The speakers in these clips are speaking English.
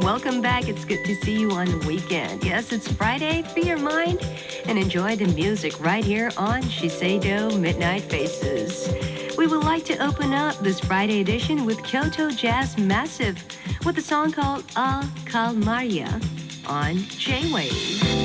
welcome back. It's good to see you on the weekend. Yes, it's Friday. Free your mind and enjoy the music right here on SHISEIDO Midnight Faces. We would like to open up this Friday edition with KYOTO Jazz Massive with a song called CALMARIA on J-Wave.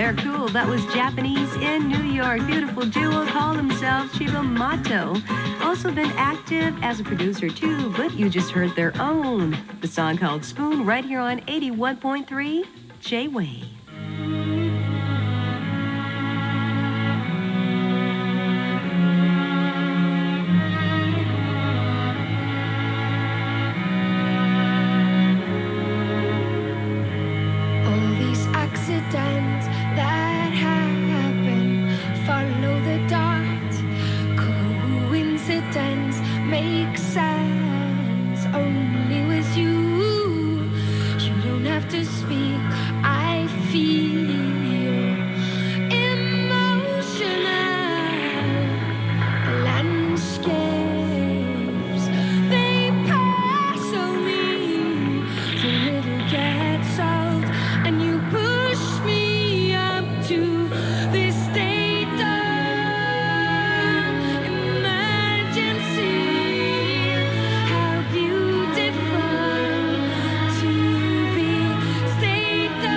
they're cool. That was Japanese in New York. Beautiful duo call themselves MATTO. Also been active as a producer too, but you just heard their own. The song called Spoon right here on 81.3 J-Wave. Accidents that happen, follow the dot. Coincidence makes sense only with you. You don't have to speak. I feel emotional landscapes. They pass on me. The little gets solved, and you push me up to this state of emergency. How beautiful to be state of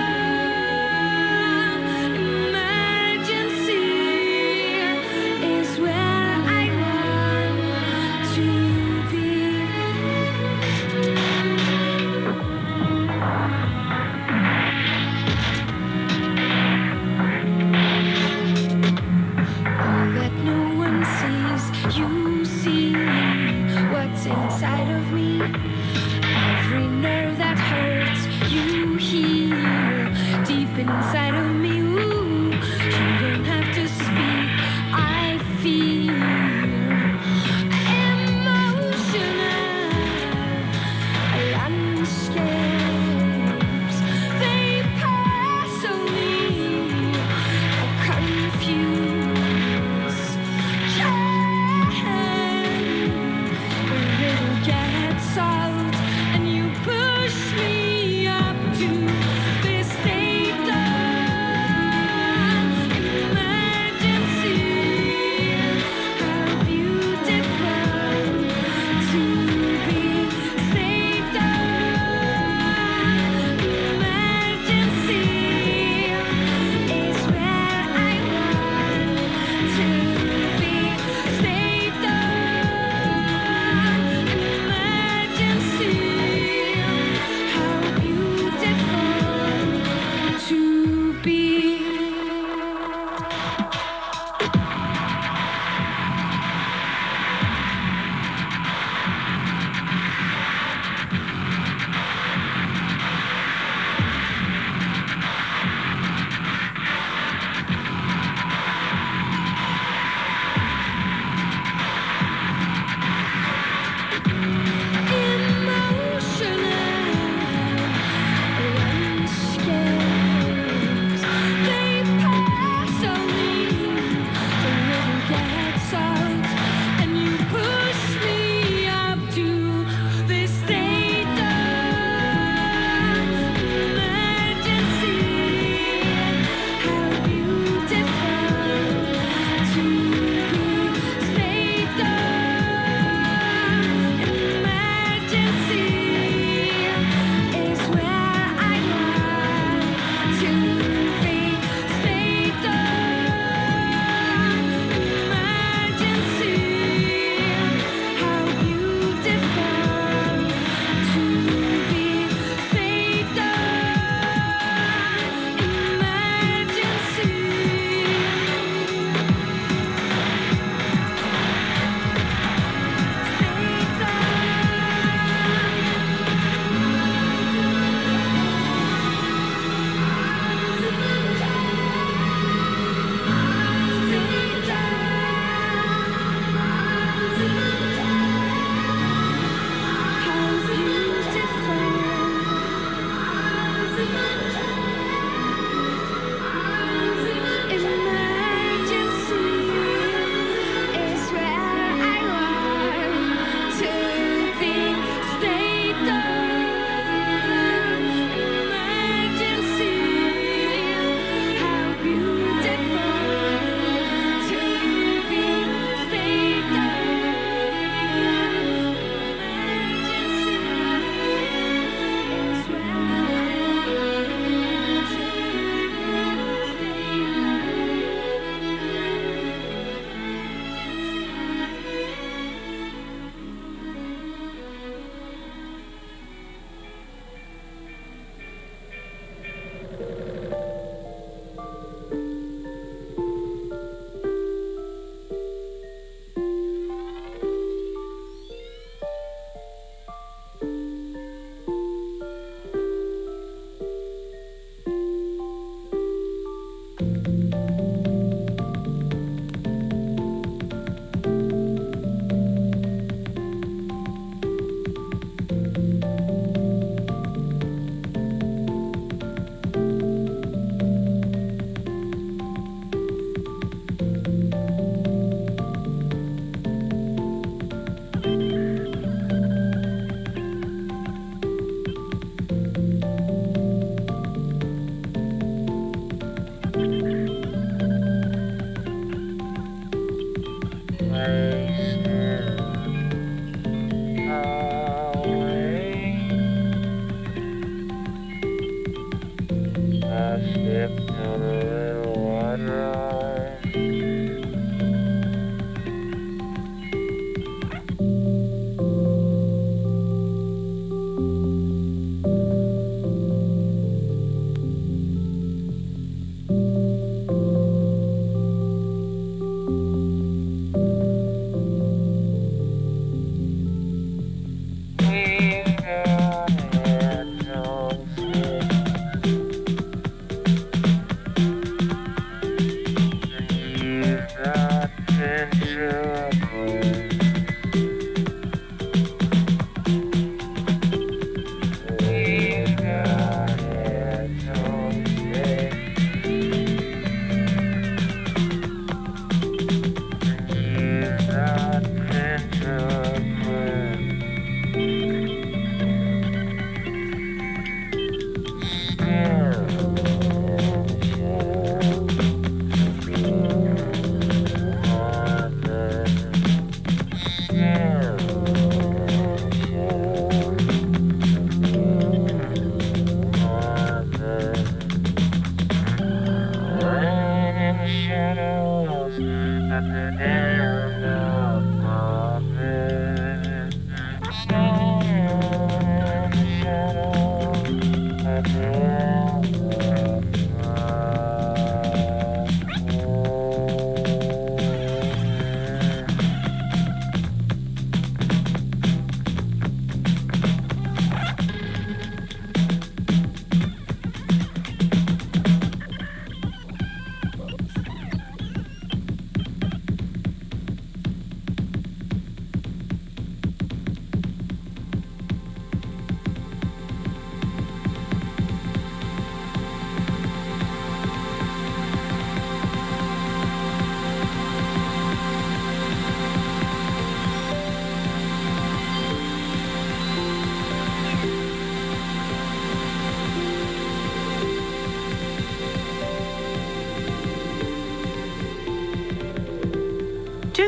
emergency is where I want to be. All that no one sees, you see what's inside of me. Every nerve that hurts, you heal deep inside of me. Ooh, you don't have to speak. I feel emotional landscapes. They pass on me. Confused, a little gets solved, and you push me up to this state of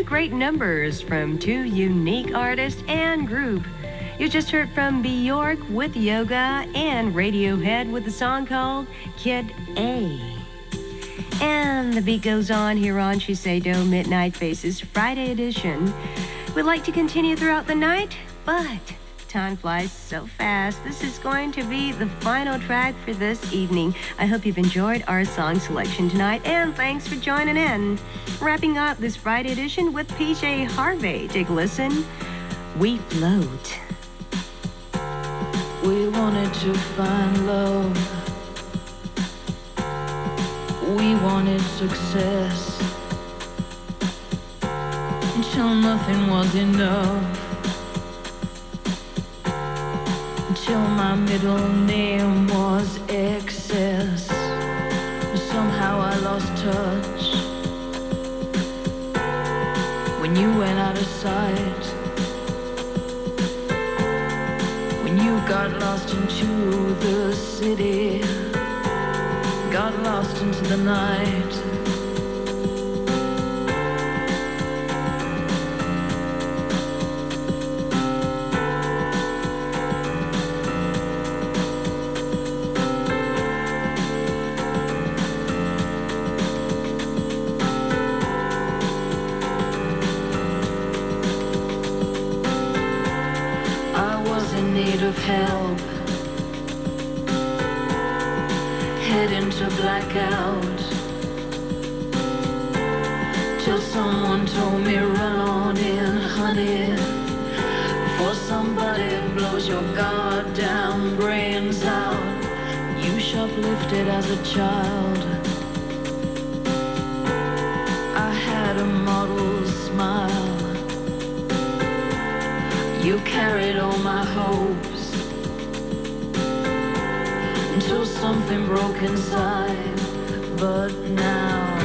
great numbers from two unique artists and group. You just heard from Bjork with Yoga and Radiohead with a song called Kid A. And the beat goes on here on Shiseido Midnight Faces Friday edition. We'd like to continue throughout the night, but time flies so fast. This is going to be the final track for this evening. I hope you've enjoyed our song selection tonight, and thanks for joining in. Wrapping up this Friday edition with PJ Harvey. Take a listen. We Float. We wanted to find love. We wanted success until nothing was enough. Until my middle name was excess. Somehow I lost touch when you went out of sight. When you got lost into the city, got lost into the night. Of help, head into blackout, till someone told me run on in, honey, before somebody blows your goddamn brains out. You shoplifted as a child. I had a model smile. You carried all my hopes until something broke inside. But now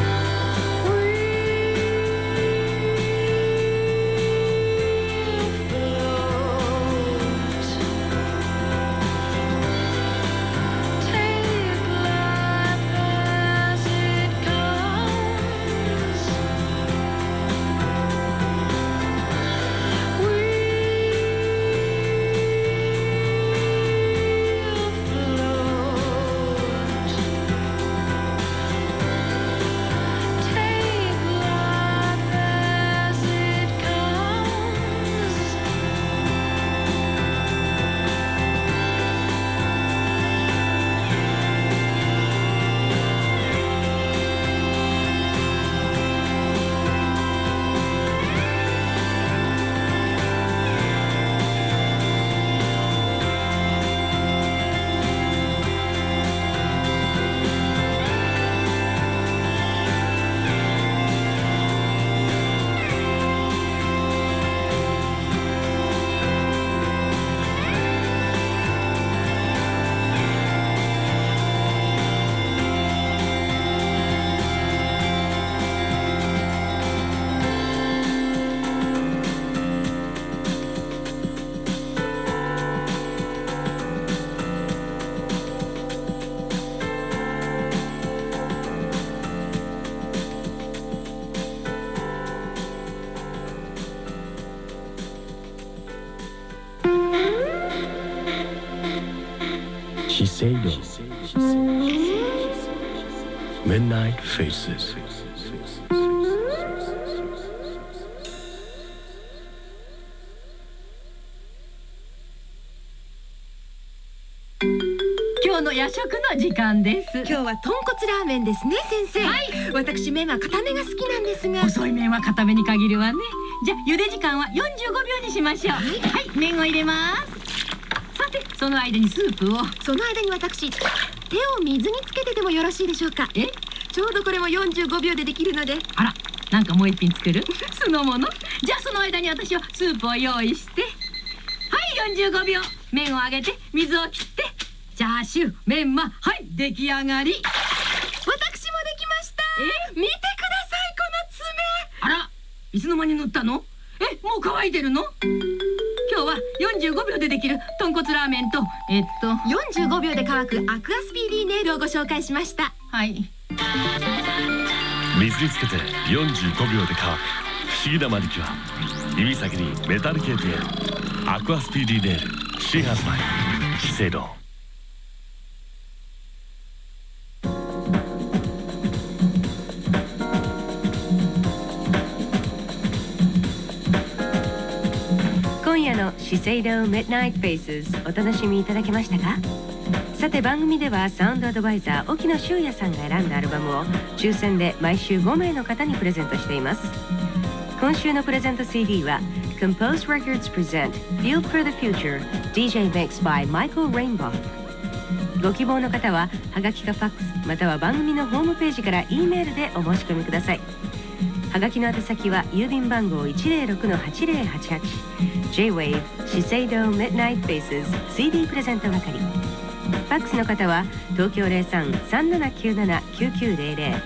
SHISEIDO Midnight Faces。 今日の夜食の時間です。今日は豚骨ラーメンですね、先生。はい。私麺は固めが好きなんですが。細い麺は固めに限るわね。じゃあ茹で時間は45秒にしましょう。はい、はい、麺を入れます。さて、その間にスープを。その間に私、手を水につけてでもよろしいでしょうか。ちょうどこれも45秒でできるので。あら、なんかもう一品作る？酢の物？じゃあその間に私はスープを用意して。はい、45秒。麺を揚げて水を切って。チャーシュー、メンマ、はい、出来上がり。私もできました。見てください、この爪。あら、いつの間に塗ったの？もう乾いてるの？今日は45秒でできる豚骨ラーメンと、45秒で乾くアクアスピーディーネイルをご紹介しました。はい。水につけて45秒で乾く思議なマニキュア、指先にメタル系テール、アクアスピーディーネイル、新発売、資生堂。今夜の資生堂 Midnight Faces お楽しみいただけましたか？さて番組ではサウンドアドバイザー沖野修也さんが選んだアルバムを抽選で毎週5名の方にプレゼントしています。今週のプレゼント CD は Compose Records Present Feel for the Future DJ Mix by Michael Rainbow。 ご希望の方はハガキかファックスまたは番組のホームページから E メールでお申し込みください。はがきの宛先は郵便番号 106-8088 J-Wave 資生堂 Midnight Faces CD プレゼント係。ファックスの方は東京 03-3797-9900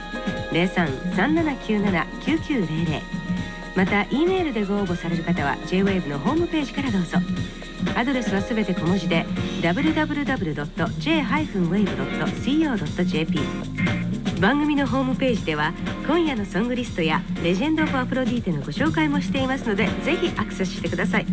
03-3797-9900。また E メールでご応募される方は J-Wave のホームページからどうぞ。アドレスはすべて小文字で www.j-wave.co.jp。 番組のホームページでは今夜のソングリストやレジェンド・オブ・アフロディーテのご紹介もしていますのでぜひアクセスしてください。